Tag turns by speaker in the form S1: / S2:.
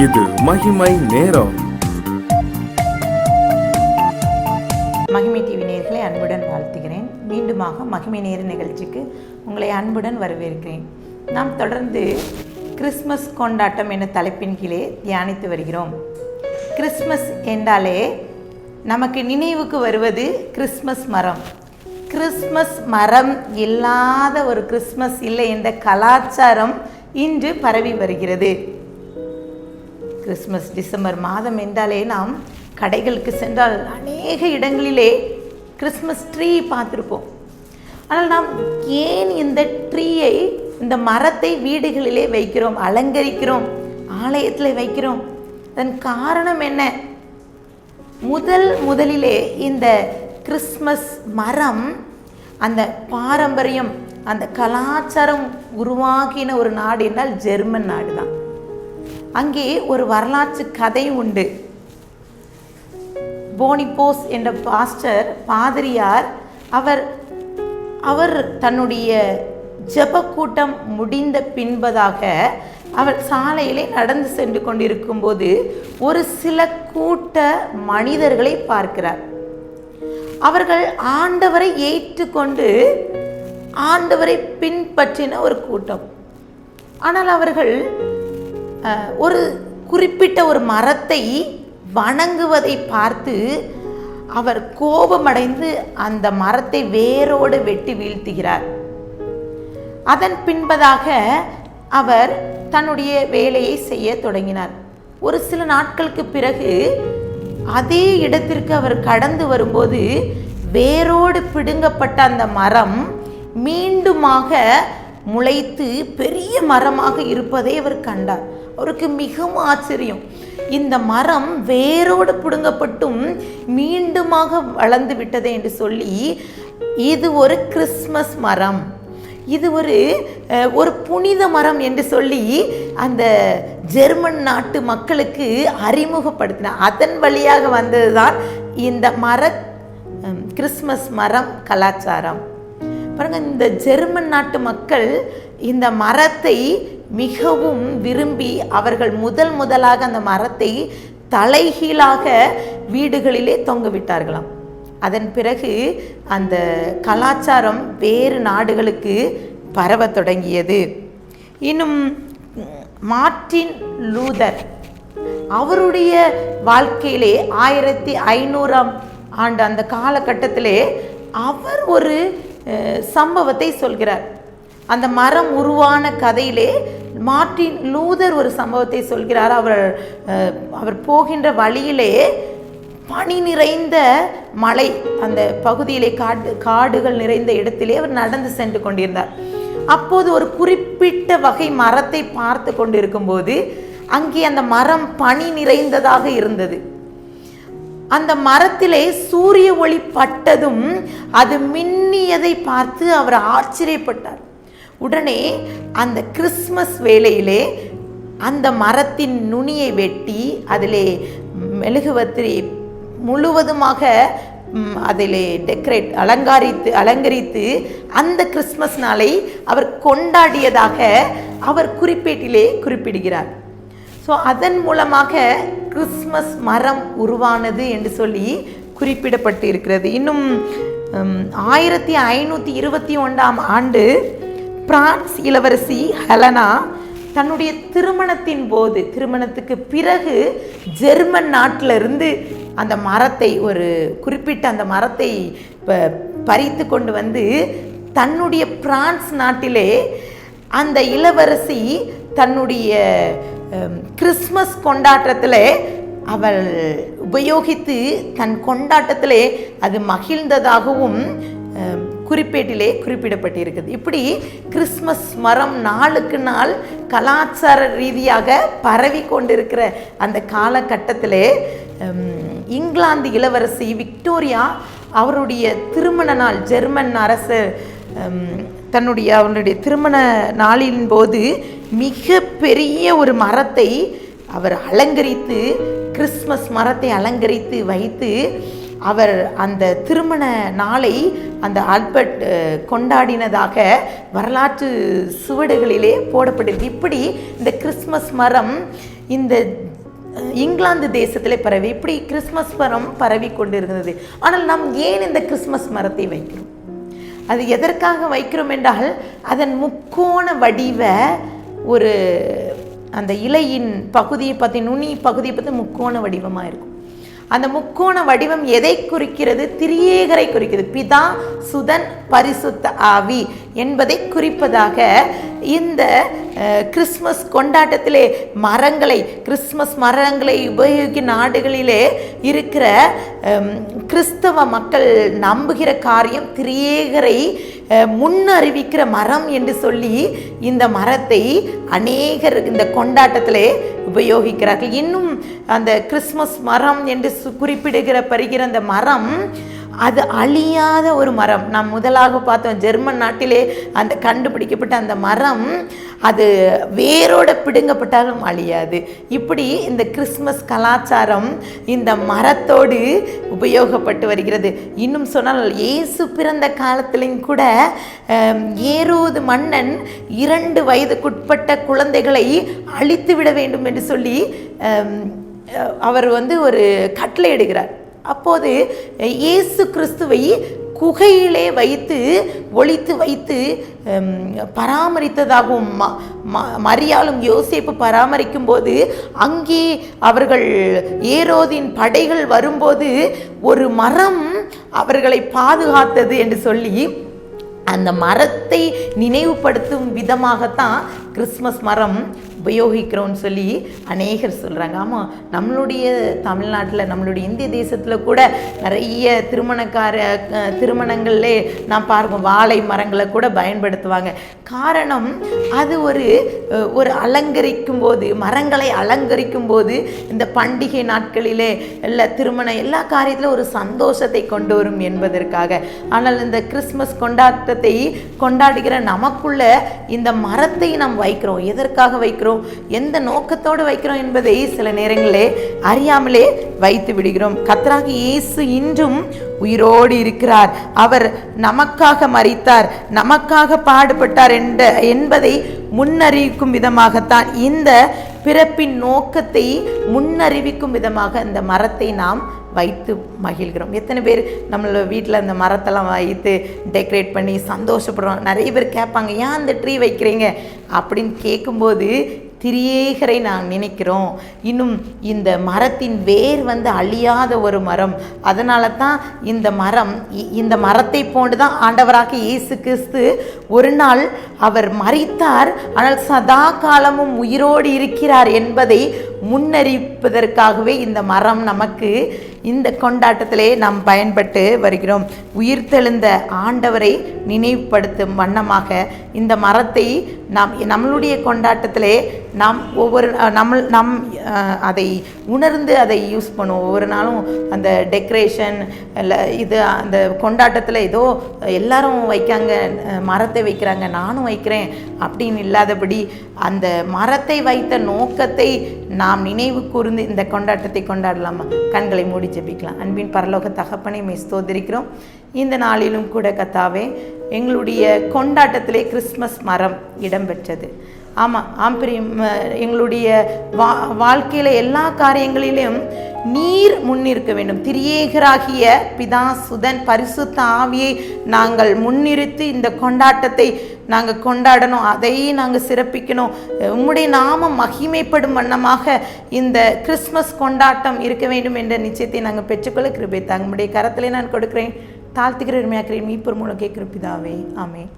S1: இது மகிமை நேரம்.
S2: மகிமை டிவி நேயர்களை அன்புடன் வாழ்த்துகிறேன். மீண்டுமாக மகிமை நேர நிகழ்ச்சிக்கு உங்களை அன்புடன் வரவேற்கிறேன். நாம் தொடர்ந்து கிறிஸ்மஸ் கொண்டாட்டம் என்ற தலைப்பின் கீழே தியானித்து வருகிறோம். கிறிஸ்மஸ் என்றாலே நமக்கு நினைவுக்கு வருவது கிறிஸ்மஸ் மரம். கிறிஸ்மஸ் மரம் இல்லாத ஒரு கிறிஸ்மஸ் இல்லை என்ற கலாச்சாரம் இன்று பரவி வருகிறது. கிறிஸ்மஸ் டிசம்பர் மாதம் என்றாலே நாம் கடைகளுக்கு சென்றால் அநேக இடங்களிலே கிறிஸ்மஸ் ட்ரீ பார்த்துருப்போம். ஆனால் நாம் ஏன் இந்த ட்ரீயை, இந்த மரத்தை வீடுகளிலே வைக்கிறோம், அலங்கரிக்கிறோம், ஆலயத்தில் வைக்கிறோம்? அதன் காரணம் என்ன? முதலிலே இந்த கிறிஸ்மஸ் மரம் அந்த பாரம்பரியம், அந்த கலாச்சாரம் உருவாக்கின ஒரு நாடு என்றால் ஜெர்மன் நாடு தான். அங்கே ஒரு வரலாற்று கதை உண்டு. போனிபோஸ் என்ற பாதிரியார் அவர் தன்னுடைய ஜெப கூட்டம் முடிந்த பின்பதாக அவர் சாலையிலே நடந்து சென்று கொண்டிருக்கும் போது ஒரு சில கூட்ட மனிதர்களை பார்க்கிறார். அவர்கள் ஆண்டவரை ஏற்றுக்கொண்டு ஆண்டவரை பின்பற்றின ஒரு கூட்டம். ஆனால் அவர்கள் ஒரு குறிப்பிட்ட ஒரு மரத்தை வணங்குவதை பார்த்து அவர் கோபமடைந்து அந்த மரத்தை வேரோடு வெட்டி வீழ்த்துகிறார். அதன் பின்பதாக அவர் தன்னுடைய வேலையை செய்ய தொடங்கினார். ஒரு சில நாட்களுக்கு பிறகு அதே இடத்திற்கு அவர் கடந்து வரும்போது வேரோடு பிடுங்கப்பட்ட அந்த மரம் மீண்டுமாக முளைத்து பெரிய மரமாக இருப்பதை அவர் கண்டார். அவருக்கு மிகவும் ஆச்சரியம். இந்த மரம் வேரோடு பிடுங்கப்பட்டும் மீண்டுமாக வளர்ந்து விட்டதே என்று சொல்லி, இது ஒரு கிறிஸ்மஸ் மரம், இது ஒரு புனித மரம் என்று சொல்லி அந்த ஜெர்மன் நாட்டு மக்களுக்கு அறிமுகப்படுத்தினார். அதன் வழியாக வந்தது தான் இந்த கிறிஸ்மஸ் மரம் கலாச்சாரம். பாருங்க, இந்த ஜெர்மன் நாட்டு மக்கள் இந்த மரத்தை மிகவும் விரும்பி அவர்கள் முதலாக அந்த மரத்தை தலைகீழாக வீடுகளிலே தொங்க விட்டார்களாம். அதன் பிறகு அந்த கலாச்சாரம் வேறு நாடுகளுக்கு பரவ தொடங்கியது. இன்னும் மார்ட்டின் லூதர் அவருடைய வாழ்க்கையிலே 1500ஆம் ஆண்டு அந்த காலகட்டத்திலே அவர் ஒரு சம்பவத்தை சொல்கிறார். அந்த மரம் உருவான கதையிலே மார்ட்டின் லூதர் ஒரு சம்பவத்தை சொல்கிறார். அவர் போகின்ற வழியிலே பனி நிறைந்த மலை, அந்த பகுதியிலே காடுகள் நிறைந்த இடத்திலே அவர் நடந்து சென்று கொண்டிருந்தார். அப்போது ஒரு குறிப்பிட்ட வகை மரத்தை பார்த்து கொண்டிருக்கும் போது அங்கே அந்த மரம் பனி நிறைந்ததாக இருந்தது. அந்த மரத்திலே சூரிய ஒளி பட்டதும் அது மின்னியதை பார்த்து அவர் ஆச்சரியப்பட்டார். உடனே அந்த கிறிஸ்மஸ் வேளையிலே அந்த மரத்தின் நுனியை வெட்டி அதிலே மெழுகுவர்த்தி முழுவதுமாக அதிலே அலங்கரித்து அந்த கிறிஸ்மஸ் நாளை அவர் கொண்டாடியதாக அவர் குறிப்பேட்டிலே குறிப்பிடுகிறார். ஸோ அதன் மூலமாக கிறிஸ்மஸ் மரம் உருவானது என்று சொல்லி குறிப்பிடப்பட்டு இருக்கிறது. இன்னும் 1521ஆம் ஆண்டு பிரான்ஸ் இளவரசி ஹெலனா தன்னுடைய திருமணத்துக்கு பிறகு ஜெர்மன் நாட்டிலிருந்து அந்த மரத்தை, ஒரு குறிப்பிட்ட அந்த மரத்தை பறித்து கொண்டு வந்து தன்னுடைய பிரான்ஸ் நாட்டிலே அந்த இளவரசி தன்னுடைய கிறிஸ்மஸ் கொண்டாட்டத்தில் அவள் உபயோகித்து தன் கொண்டாட்டத்திலே அது மகிழ்ந்ததாகவும் குறிப்பேட்டிலே குறிப்பிடப்பட்டிருக்குது. இப்படி கிறிஸ்மஸ் மரம் நாளுக்கு நாள் கலாச்சார ரீதியாக பரவி கொண்டிருக்கிற அந்த காலகட்டத்திலே இங்கிலாந்து இளவரசி விக்டோரியா அவருடைய திருமண நாள், ஜெர்மன் அரசர் அவருடைய திருமண நாளின் போது மிக பெரிய ஒரு மரத்தை அவர் அலங்கரித்து, கிறிஸ்மஸ் மரத்தை அலங்கரித்து வைத்து அவர் அந்த திருமண நாளை அந்த ஆல்பர்ட் கொண்டாடினதாக வரலாற்று சுவடுகளிலே போடப்பட்டிருக்கு. இப்படி இந்த கிறிஸ்மஸ் மரம் இந்த இங்கிலாந்து தேசத்திலே பரவி இப்படி கிறிஸ்மஸ் மரம் பரவி கொண்டு இருந்தது. ஆனால் நாம் ஏன் இந்த கிறிஸ்மஸ் மரத்தை வைக்கிறோம்? அது எதற்காக வைக்கிறோம் என்றால் அதன் முக்கோண வடிவ ஒரு அந்த இலையின் பகுதியை பற்றி நுனி பகுதியை பற்றி முக்கோண வடிவமாக இருக்கும். அந்த முக்கோண வடிவம் எதை குறிக்கிறது? திரியேகரை குறிக்கிறது. பிதா, சுதன், பரிசுத்த ஆவி என்பதை குறிப்பதாக இந்த கிறிஸ்மஸ் கொண்டாட்டத்திலே கிறிஸ்மஸ் மரங்களை உபயோகிக்கும் நாடுகளிலே இருக்கிற கிறிஸ்தவ மக்கள் நம்புகிற காரியம் திரியேகரை முன்னறிவிக்கிற மரம் என்று சொல்லி இந்த மரத்தை அநேகர் இந்த கொண்டாட்டத்திலே உபயோகிக்கிறார்கள். இன்னும் அந்த கிறிஸ்மஸ் மரம் என்று குறிப்பிடுகிற அந்த மரம் அது அழியாத ஒரு மரம். நாம் முதலாக பார்த்தோம், ஜெர்மன் நாட்டிலே அந்த கண்டுபிடிக்கப்பட்ட அந்த மரம் அது வேரோட பிடுங்கப்பட்டாலும் அழியாது. இப்படி இந்த கிறிஸ்மஸ் கலாச்சாரம் இந்த மரத்தோடு உபயோகப்பட்டு வருகிறது. இன்னும் சொன்னால் இயேசு பிறந்த காலத்திலும் கூட ஏரோது மன்னன் 2 வயதுக்குட்பட்ட குழந்தைகளை அழித்து விட வேண்டும் என்று சொல்லி அவர் ஒரு கட்டளை இடுகிறார். அப்போது இயேசு கிறிஸ்துவை குகையிலே ஒளித்து வைத்து பராமரித்ததாகவும் மரியாளும் யோசேப்பு பராமரிக்கும் போது அங்கே அவர்கள் ஏரோதின் படைகள் வரும்போது ஒரு மரம் அவர்களை பாதுகாத்தது என்று சொல்லி அந்த மரத்தை நினைவுபடுத்தும் விதமாகத்தான் கிறிஸ்மஸ் மரம் உபயோகிக்கிறோன்னு சொல்லி அநேகர் சொல்கிறாங்க. ஆமாம், நம்மளுடைய தமிழ்நாட்டில் நம்மளுடைய இந்திய தேசத்தில் கூட நிறைய திருமணங்களிலே நாம் பார்ப்போம், வாழை மரங்களை கூட பயன்படுத்துவாங்க. காரணம் அது ஒரு அலங்கரிக்கும் போது, மரங்களை அலங்கரிக்கும் போது இந்த பண்டிகை நாட்களிலே திருமணம் எல்லா காரியத்திலும் ஒரு சந்தோஷத்தை கொண்டு வரும் என்பதற்காக. ஆனால் இந்த கிறிஸ்மஸ் கொண்டாட்டத்தை கொண்டாடுகிற நமக்குள்ள இந்த மரத்தை நாம் வைக்கிறோம். எதற்காக வைக்கிறோம், எந்த நோக்கத்தோடு வைக்கிறோம் என்பதை சில நேரங்களே அறியாமலே வைத்து விடுகிறோம். கர்த்தராகிய இயேசு இன்றும் உயிரோடு இருக்கிறார். அவர் நமக்காக மரித்தார், நமக்காக பாடுபட்டார் என்பதை முன்னறிவிக்கும் விதமாகத்தான், இந்த பிறப்பின் நோக்கத்தை முன்னறிவிக்கும் விதமாக இந்த மரத்தை நாம் வைத்து மகிழ்கிறோம். எத்தனை பேர் நம்மளோட வீட்டில் அந்த மரத்தெல்லாம் வைத்து டெக்கரேட் பண்ணி சந்தோஷப்படுறோம். நிறைய பேர் கேட்பாங்க, ஏன் அந்த ட்ரீ வைக்கிறீங்க அப்படின்னு கேட்கும்போது திரியேகரை நான் நினைக்கிறோம். இன்னும் இந்த மரத்தின் வேர் அழியாத ஒரு மரம். அதனால தான் இந்த மரத்தை போன்று தான் ஆண்டவராகிய இயேசு கிறிஸ்து ஒரு நாள் அவர் மரித்தார், ஆனால் சதா காலமும் உயிரோடு இருக்கிறார் என்பதை முன்னறிவிப்பதற்காகவே இந்த மரம் நமக்கு இந்த கொண்டாட்டத்திலே நாம் பயன்பட்டு வருகிறோம். உயிர்த்தெழுந்த ஆண்டவரை நினைவுபடுத்தும் வண்ணமாக இந்த மரத்தை நம்மளுடைய கொண்டாட்டத்திலே நாம் அதை உணர்ந்து அதை யூஸ் பண்ணுவோம். ஒவ்வொரு நாளும் அந்த டெக்கரேஷன் அந்த கொண்டாட்டத்தில் ஏதோ எல்லாரும் வைக்காங்க, மரத்தை வைக்கிறாங்க, நானும் வைக்கிறேன் அப்படின்னு இல்லாதபடி அந்த மரத்தை வைத்த நோக்கத்தை நாம் நினைவு கூர்ந்து இந்த கொண்டாட்டத்தை கொண்டாடலாமா? கண்களை மூடி ஜெபிக்கலாம். அன்பின் பரலோக தகப்பனை மே ஸ்தோத்திரிக்கிறோம். இந்த நாளிலும் கூட கர்த்தாவே, எங்களுடைய கொண்டாட்டத்திலே கிறிஸ்மஸ் மரம் இடம்பெற்றது. எங்களுடைய வாழ்க்கையில் எல்லா காரியங்களிலும் நீர் முன்னிற்க வேண்டும். திரியேகராகிய பிதா, சுதன், பரிசுத்த ஆவியை நாங்கள் முன்னிறுத்தி இந்த கொண்டாட்டத்தை நாங்கள் கொண்டாடணும், அதை நாங்கள் சிறப்பிக்கணும். உம்முடைய நாமம் மகிமைப்படும் வண்ணமாக இந்த கிறிஸ்மஸ் கொண்டாட்டம் இருக்க வேண்டும் என்ற நிச்சயத்தை நாங்கள் பெற்றுக்கொள்ள கிருபை தாங்க. உம்முடைய கரத்திலே நான் கொடுக்கிறேன், தாழ்த்துகிற உரிமையாக்கிறேன், மீட்பர் மூலம் கேட்கிற பிதாவே, ஆமென்.